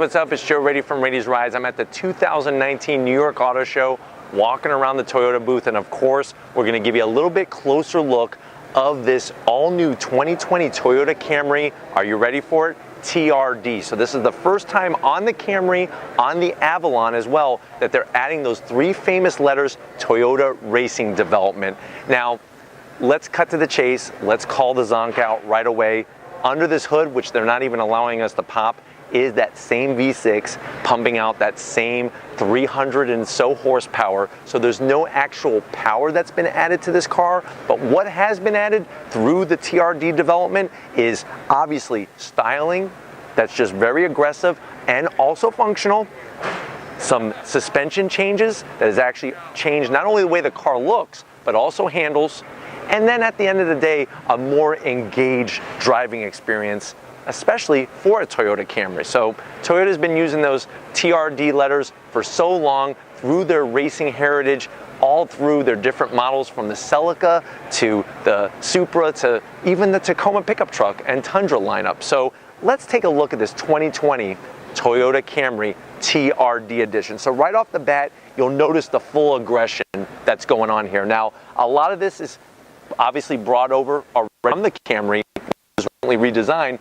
what's up? It's Joe Rady from Rady's Rides. I'm at the 2019 New York Auto Show, walking around the Toyota booth, and of course, we're going to give you a little bit closer look of this all-new 2020 Toyota Camry. Are you ready for it? TRD. So this is the first time on the Camry, on the Avalon as well, that they're adding those three famous letters, Toyota Racing Development. Now, let's cut to the chase. Let's call the zonk out right away. Under this hood, which they're not even allowing us to pop, is that same V6 pumping out that same 300 and so horsepower. So there's no actual power that's been added to this car, but what has been added through the TRD development is obviously styling that's just very aggressive and also functional. Some suspension changes that has actually changed not only the way the car looks, but also handles. And then at the end of the day, a more engaged driving experience, especially for a Toyota Camry. So Toyota's been using those TRD letters for so long through their racing heritage, all through their different models, from the Celica to the Supra to even the Tacoma pickup truck and Tundra lineup. So let's take a look at this 2020 Toyota Camry TRD edition. So right off the bat, you'll notice the full aggression that's going on here. Now, a lot of this is obviously brought over from the Camry, was recently redesigned,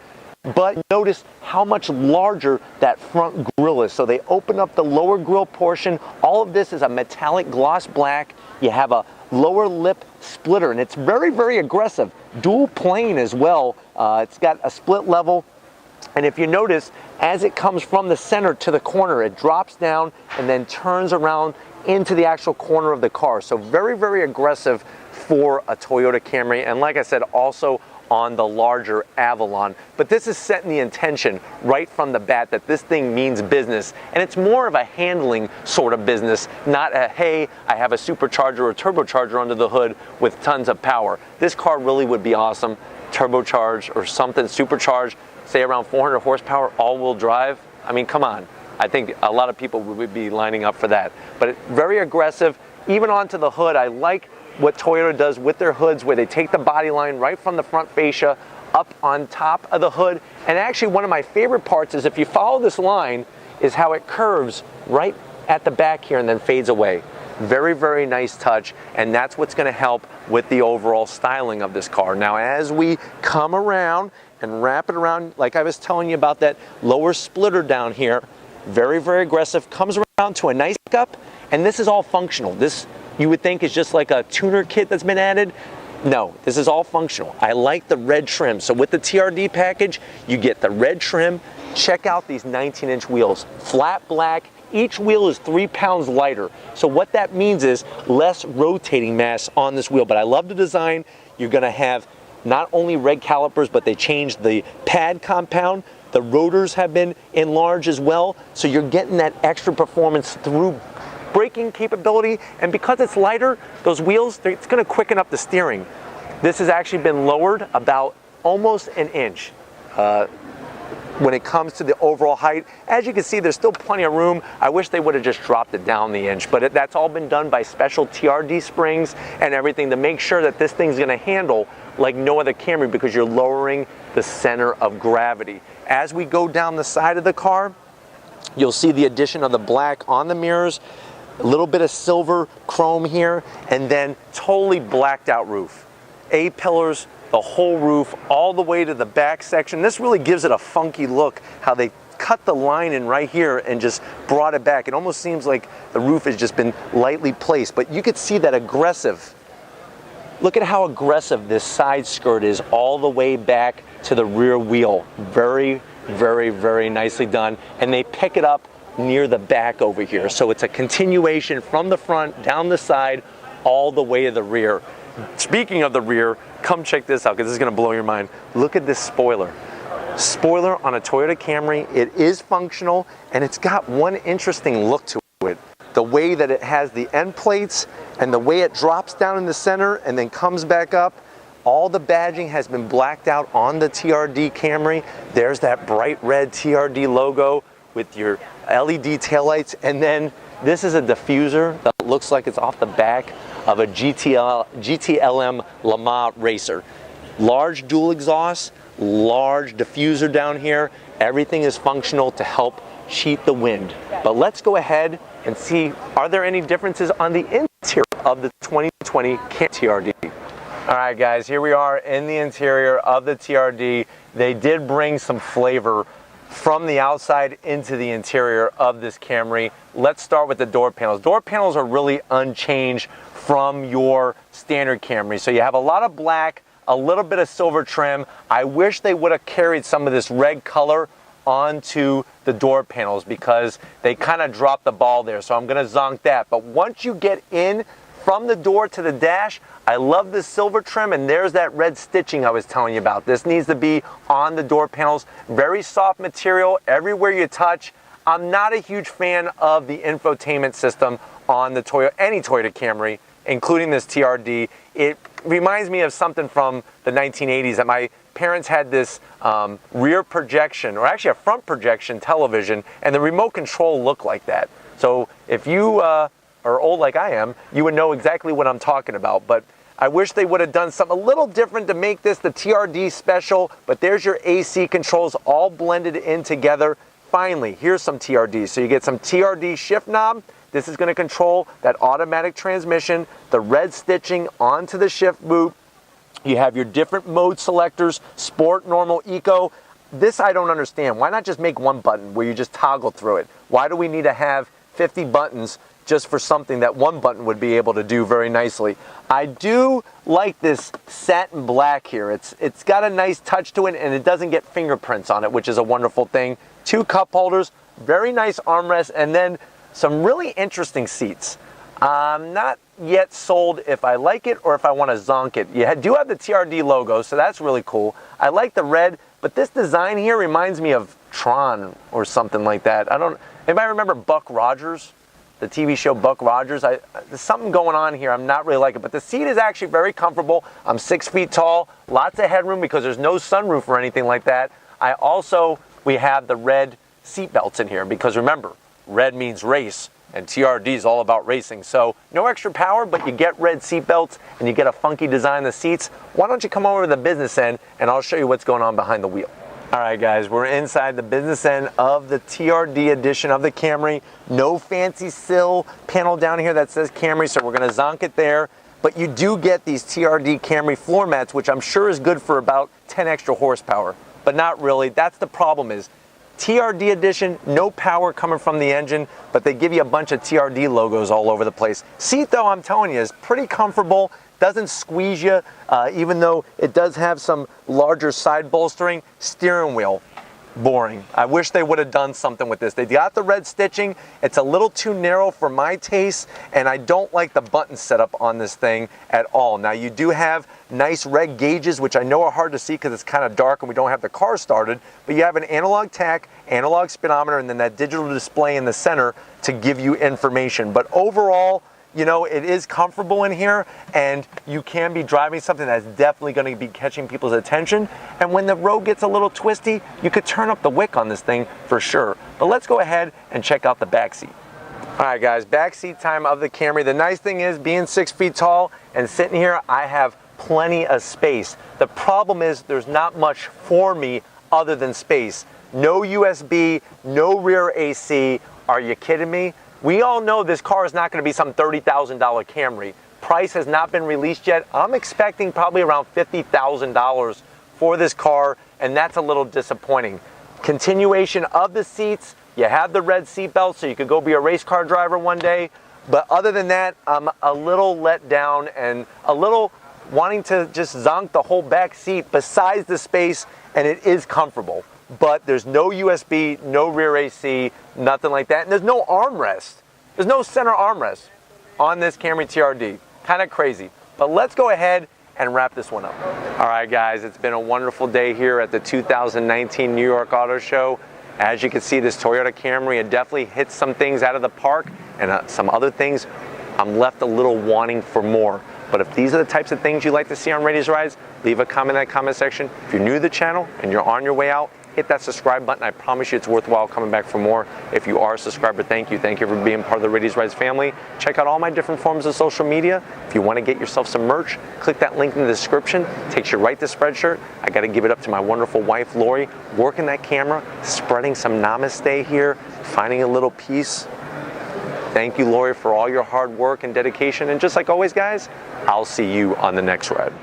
but notice how much larger that front grille is. So they open up the lower grille portion. All of this is a metallic gloss black. You have a lower lip splitter, and it's very, very aggressive. Dual plane as well. It's got a split level. And if you notice, as it comes from the center to the corner, it drops down and then turns around into the actual corner of the car. So very, very aggressive for a Toyota Camry. And like I said, also on the larger Avalon. But this is setting the intention right from the bat that this thing means business, and it's more of a handling sort of business, not a, hey, I have a supercharger or turbocharger under the hood with tons of power. This car really would be awesome, turbocharged or something, supercharged, say around 400 horsepower, all-wheel drive. I mean, come on. I think a lot of people would be lining up for that. But very aggressive, even onto the hood. I like what Toyota does with their hoods, where they take the body line right from the front fascia up on top of the hood. And actually, one of my favorite parts is, if you follow this line, is how it curves right at the back here and then fades away. Very, very nice touch, and that's what's going to help with the overall styling of this car. Now, as we come around and wrap it around, like I was telling you about that lower splitter down here, very, very aggressive, comes around to a nice pickup, and this is all functional. This, you would think, is just like a tuner kit that's been added. No, this is all functional. I like the red trim. So with the TRD package, you get the red trim. Check out these 19-inch wheels, flat black. Each wheel is 3 pounds lighter. So what that means is less rotating mass on this wheel. But I love the design. You're gonna have not only red calipers, but they changed the pad compound. The rotors have been enlarged as well. So you're getting that extra performance through braking capability, and because it's lighter, those wheels, it's going to quicken up the steering. This has actually been lowered about almost an inch when it comes to the overall height. As you can see, there's still plenty of room. I wish they would have just dropped it down the inch, but that's all been done by special TRD springs and everything to make sure that this thing's going to handle like no other Camry, because you're lowering the center of gravity. As we go down the side of the car, you'll see the addition of the black on the mirrors, a little bit of silver chrome here, and then totally blacked out roof. A-pillars, the whole roof, all the way to the back section. This really gives it a funky look, how they cut the line in right here and just brought it back. It almost seems like the roof has just been lightly placed, but you could see that aggressive. Look at how aggressive this side skirt is all the way back to the rear wheel. Very, very, very nicely done. And they pick it up near the back over here. So it's a continuation from the front, down the side, all the way to the rear. Speaking of the rear, come check this out, because this is going to blow your mind. Look at this spoiler. Spoiler on a Toyota Camry. It is functional, and it's got one interesting look to it. The way that it has the end plates and the way it drops down in the center and then comes back up. All the badging has been blacked out on the TRD Camry. There's that bright red TRD logo with your LED taillights, and then this is a diffuser that looks like it's off the back of a GTLM Le Mans racer. Large dual exhaust, large diffuser down here. Everything is functional to help cheat the wind. But let's go ahead and see, are there any differences on the interior of the 2020 TRD? All right, guys, here we are in the interior of the TRD. They did bring some flavor from the outside into the interior of this Camry. Let's start with the door panels. Door panels are really unchanged from your standard Camry. So you have a lot of black, a little bit of silver trim. I wish they would have carried some of this red color onto the door panels because they kind of dropped the ball there. So I'm gonna zonk that. But once you get in from the door to the dash, I love this silver trim, and there's that red stitching I was telling you about. This needs to be on the door panels. Very soft material everywhere you touch. I'm not a huge fan of the infotainment system on the any Toyota Camry, including this TRD. It reminds me of something from the 1980s that my parents had this rear projection, or actually a front projection television, and the remote control looked like that. So if you are old like I am, you would know exactly what I'm talking about. But I wish they would have done something a little different to make this the TRD special, but there's your AC controls all blended in together. Finally, here's some TRD. So you get some TRD shift knob. This is going to control that automatic transmission, the red stitching onto the shift boot. You have your different mode selectors, sport, normal, eco. This I don't understand. Why not just make one button where you just toggle through it? Why do we need to have 50 buttons just for something that one button would be able to do very nicely? I do like this satin black here. It's got a nice touch to it, and it doesn't get fingerprints on it, which is a wonderful thing. 2 cup holders, very nice armrest, and then some really interesting seats. I'm not yet sold if I like it or if I want to zonk it. You do have the TRD logo, so that's really cool. I like the red, but this design here reminds me of Tron or something like that. Anybody remember Buck Rogers? The TV show Buck Rogers? There's something going on here. I'm not really liking it, but the seat is actually very comfortable. I'm 6 feet tall, lots of headroom because there's no sunroof or anything like that. We have the red seat belts in here because remember, red means race, and TRD is all about racing. So no extra power, but you get red seat belts and you get a funky design in the seats. Why don't you come over to the business end and I'll show you what's going on behind the wheel. All right, guys, we're inside the business end of the TRD edition of the Camry. No fancy sill panel down here that says Camry, so we're gonna zonk it there. But you do get these TRD Camry floor mats, which I'm sure is good for about 10 extra horsepower, but not really. That's the problem is TRD edition, no power coming from the engine, but they give you a bunch of TRD logos all over the place. Seat, though, I'm telling you, is pretty comfortable. Doesn't squeeze you, even though it does have some larger side bolstering. Steering wheel, boring. I wish they would have done something with this. They got the red stitching. It's a little too narrow for my taste, and I don't like the button setup on this thing at all. Now, you do have nice red gauges, which I know are hard to see because it's kind of dark and we don't have the car started, but you have an analog tach, analog speedometer, and then that digital display in the center to give you information. But overall, you know, it is comfortable in here, and you can be driving something that's definitely going to be catching people's attention. And when the road gets a little twisty, you could turn up the wick on this thing for sure. But let's go ahead and check out the back seat. All right, guys, back seat time of the Camry. The nice thing is, being 6 feet tall and sitting here, I have plenty of space. The problem is there's not much for me other than space. No USB, no rear AC. Are you kidding me? We all know this car is not going to be some $30,000 Camry. Price has not been released yet. I'm expecting probably around $50,000 for this car, and that's a little disappointing. Continuation of the seats. You have the red seat belt, so you could go be a race car driver one day. But other than that, I'm a little let down and a little wanting to just zonk the whole back seat besides the space, and it is comfortable. But there's no USB, no rear AC, nothing like that. And there's no armrest. There's no center armrest on this Camry TRD. Kind of crazy. But let's go ahead and wrap this one up. All right, guys, it's been a wonderful day here at the 2019 New York Auto Show. As you can see, this Toyota Camry, it definitely hits some things out of the park, and some other things I'm left a little wanting for more. But if these are the types of things you like to see on Rady's Rides, leave a comment in that comment section. If you're new to the channel and you're on your way out, hit that subscribe button. I promise you it's worthwhile coming back for more. If you are a subscriber, thank you. Thank you for being part of the Rady's Rides family. Check out all my different forms of social media. If you want to get yourself some merch, click that link in the description. Takes you right to Spreadshirt. I got to give it up to my wonderful wife, Lori, working that camera, spreading some namaste here, finding a little peace. Thank you, Lori, for all your hard work and dedication. And just like always, guys, I'll see you on the next ride.